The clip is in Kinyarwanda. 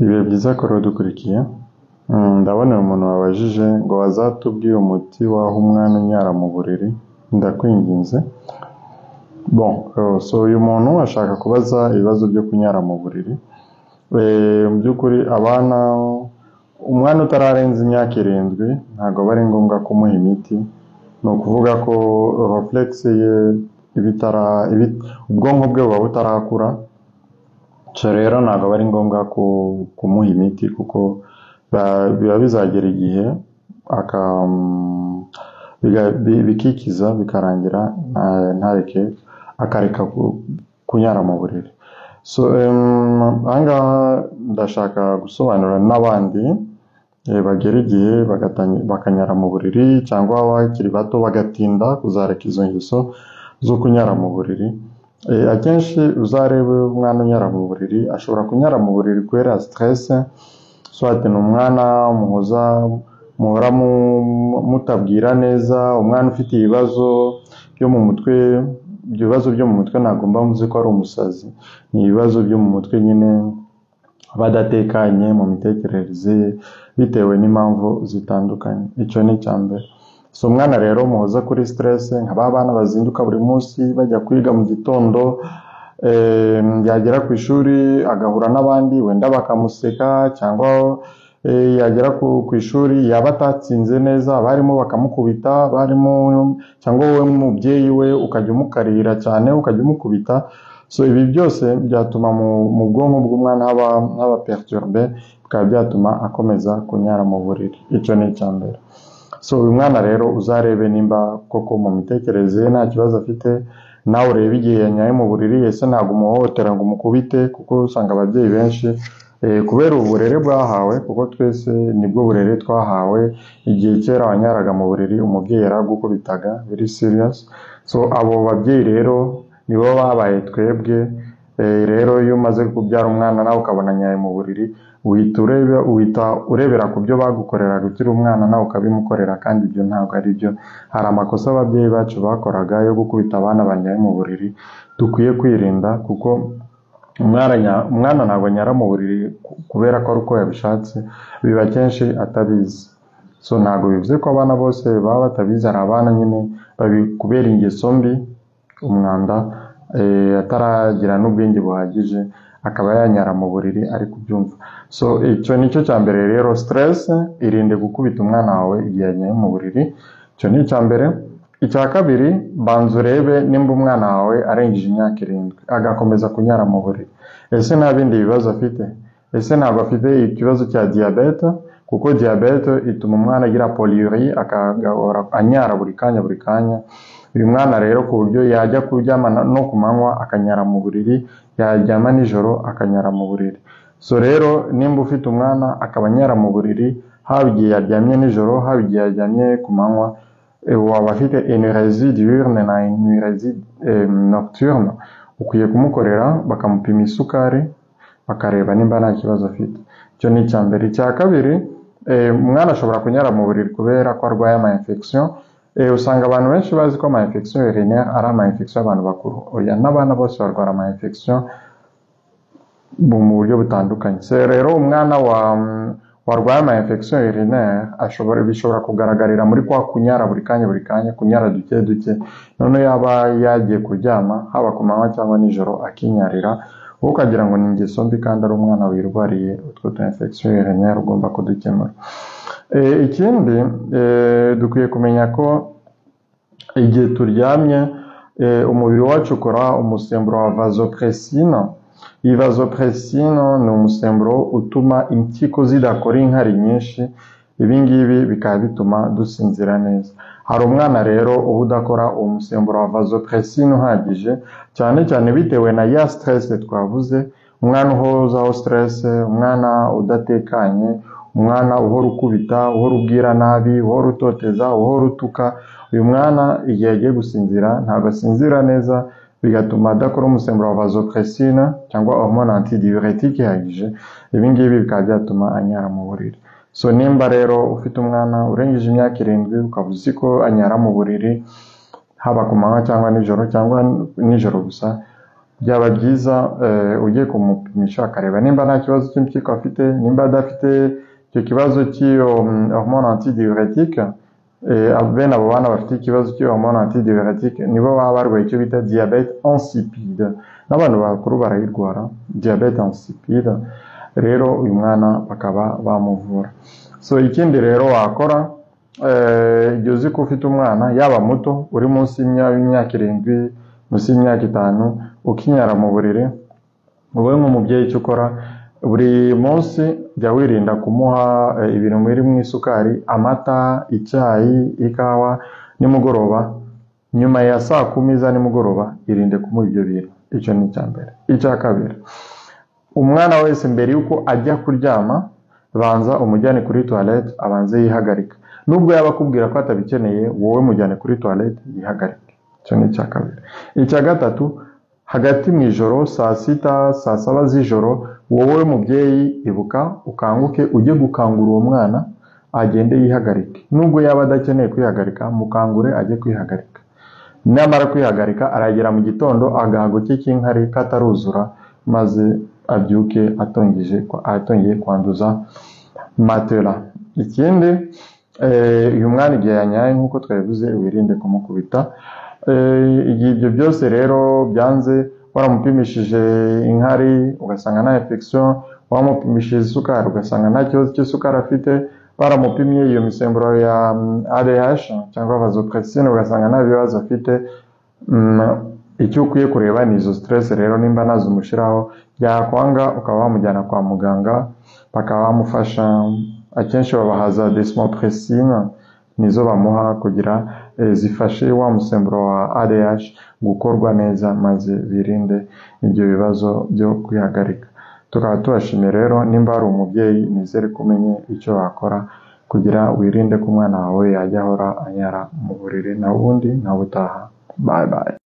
Ibihe byiza kuri dukurikiye. Ndabona uyu muntu wabajije ngo wazatubwire umuti waha umwana unyara mu buriri, ndakwinginze. So uyu muntu ashaka kubaza ibibazo byo kunyara mu buriri. Mu by'ukuri umwana utararenza imyaka 7 ntabwo aba ari ngombwa kumuha imiti. Ni ukuvuga ko reflex ye ubwonko bwe buba butarakura. Rero ntabwo aba ari ngombwa kumuha imiti kuko biba bizagera igihe bikikiza bikarangira akareka kunyara mu buriri. So ahangaha ndashaka gusobanura n'abandi bagera igihe bakanyara mu buriri cyangwa abakiri bato bagatinda kuzareka izo ngeso zo kunyara mu buriri. Akenshi uzarebe umwana unyara mu buriri ashobora kunyara mu buriri kubera stress, swate ni umwana muhora mutabwira neza, umwana ufite ibibazo byo mu mutwe. Ibyo bibazo byo mu mutwe ntabwo mba muzi ko ari umusazi, ni ibibazo byo mu mutwe nyine badatekanye mu mitekerereze bitewe n'impamvu zitandukanye. Icyo ni icya mbere. So umwana rero muhoza kuri stress, nk'aba bana bazinduka buri munsi bajya kwiga mu gitondo, yagera ku ishuri agahura n'abandi wenda bakamuseka, cyangwa yagera ku ishuri yaba atatsinze neza abarimu bakamukubita, cyangwa wowe mubyeyi we ukajya umukarira cyane ukajya umukubita. So ibi byose byatuma mu bwonko bw'umwana haba perturbe, bikaba byatuma akomeza kunyara mu buriri. Icyo ni icya mbere. So uyu mwana rero uzarebe nimba koko mu mitekerereze nta kibazo afite, nawe urebe igihe yanyaye mu buriri. Ese ntabwo umuhohotera ngo umukubite, kuko usanga ababyeyi benshi kubera uburere bwahawe, kuko twese nibwo burere twahawe. Igihe kera wanyaraga mu buriri umubyeyi yaragukubitaga very serious. So abo babyeyi rero nibo babaye twebwe. Rero iyo umaze kubyara umwana nawe ukabona anyaye mu buriri, uhita urebera ku byo bagukoreraga ukiri umwana nawe ukabimukorera, kandi ibyo ntabwo ari byo. Hari amakosa ababyeyi bacu bakoraga yo gukubita abana banyaye mu buriri, dukwiye kwirinda, kuko umwana ntabwo anyara mu buriri kubera ko ari uko yabishatse, biba kenshi atabizi. So ntabwo bivuze ko abana bose baba batabizi, hari abana nyine kubera ingeso mbi, umwanda, ataragira n'ubwenge buhagije akaba yanyara mu buriri ari kubyumva. So icyo nicyo cya mbere rero, stress irinde gukubita umwana wawe igihe yanyaye mu buriri. Icyo ni icya mbere. Icya kabiri, banza urebe nimba umwana wawe arengeje imyaka 7 agakomeza kunyara mu buriri. Ese nta bindi bibazo afite? Ese ntabwo afite ikibazo cya diyabete? Kuko diyabete ituma umwana agira polyurie, akagahora anyara buri kanya. Uyu mwana rero ku buryo yajya kuryama no ku manywa akanyara mu buriri, yaryama nijoro akanyara mu buriri. So rero nimba ufite umwana akaba anyara mu buriri, haba igihe yaryamye nijoro, haba igihe yaryamye ku manywa, waba afite énurésie diurne na énurésie nocturne, ukwiye kumukorera bakamupima isukari bakareba nimba nta kibazo afite. Icyo ni icya mbere. Icya kabiri, umwana ashobora kunyara mu buriri kubera ko arwaye ama infection. Usanga abantu benshi bazi ko ama infection urinaire ari ama infection y'abantu bakuru. Oya, n'abana bose barwara ama infection mu buryo butandukanye. So rero umwana warwaye ama infection urinaire bishobora kugaragarira muri kwa kunyara buri kanya, kunyara duke. None yaba yagiye kuryama haba ku manywa cyangwa nijoro akinyarira, wowe ukagira ngo ni ingeso mbi, kandi ari umwana wirwariye utwo tu infection urinaire ugomba kudukemura. Ikindi dukwiye kumenya ko igihe turyamye umubiri wacu ukora umusemburo wa vasopressine. Iyi vasopressine ni umusemburo utuma impyiko zidakora inkari nyinshi. Ibi ngibi bikaba bituma dusinzira neza. Hari umwana rero uba udakora uwo musemburo wa vasopressine uhagije, cyane bitewe na ya stress twavuze. Umwana uhozaho stress, umwana udatekanye, umwana uhora ukubita, uhora ubwira nabi, uhora utoteza, uhora utuka, uyu mwana igihe agiye gusinzira ntabwo asinzira neza, bigatuma adakora umusemburo wa vasopressine cyangwa hormone antidiuretique ihagije. Ibi ngibi bikaba byatuma anyara mu buriri. So nimba rero ufite umwana urengeje imyaka 7 ukaba uzi ko anyara mu buriri haba ku manywa cyangwa nijoro gusa, byaba byiza ugiye kumupimisha akareba nimba nta kibazo cy'impyiko afite, nimba adafite icyo kibazo cy'iyo hormone antidiuretique. Bene abo bana bafite ikibazo cy'iyo hormone antidiuretique nibo baba barwaye icyo bita diabete insipide, n'abantu bakuru barayirwara diabete insipide. Rero uyu mwana bakaba bamuvura. So ikindi rero wakora igihe uzi ko ufite umwana yaba muto uri munsi y'imyaka 7, munsi y'imyaka 5, ukinyara mu buriri, wowe nk'umubyeyi icyo ukora buri munsi jya wirinda kumuha ibintu biri mu isukari, amata, icyayi, ikawa. Nimugoroba nyuma ya saa 10 za nimugoroba irinde kumuha ibyo bintu. Icyo ni icya mbere. Icya kabiri, umwana wese mbere yuko ajya kuryama banza umujyane kuri toilette abanze yihagarika. Nubwo yaba akubwira ko atabikeneye, wowe mujyane kuri toilette yihagarike. Icyo ni icya kabiri. Icya gatatu, hagati mu ijoro saa 6 saa 7 z'ijoro, wowe mubyeyi ibuka ukanguke ujye gukangura uwo mwana agende yihagarike. Nubwo yaba adakeneye kwihagarika, mukangure ajye kwihagarika. Namara kwihagarika aragera mu gitondo agahago cye k'inkari kataruzura, maze abyuke atongeye kwanduza matela. Ikindi uyu mwana igihe yanyaye nk'uko twabivuze wirinde kumukubita. Igihe ibyo byose rero byanze, waramupimishije inkari ugasanga nta infection, waramupimishije isukari ugasanga nta kibazo cy'isukari afite, waramupimye iyo misemburo ya ADH cyangwa vasopressin ugasanga nta bibazo afite, icyo ukwiye kureba ni izo stress rero nimba nazo umushiraho. Byakwanga ukaba wamujyana kwa muganga bakaba bamufasha. Akenshi babahaza desmopressin, nizo bamuha kugira zifashe wa musemburo wa ADH gukorwa neza, maze birinde ibyo bibazo byo kwihagarika. Tukaba tubashimiye rero, nimba ari umubyeyi nizere kumenye icyo wakora kugira wirinde ko umwana wawe yajya ahora anyara mu buriri. Na ubundi na butaha. Bye bye.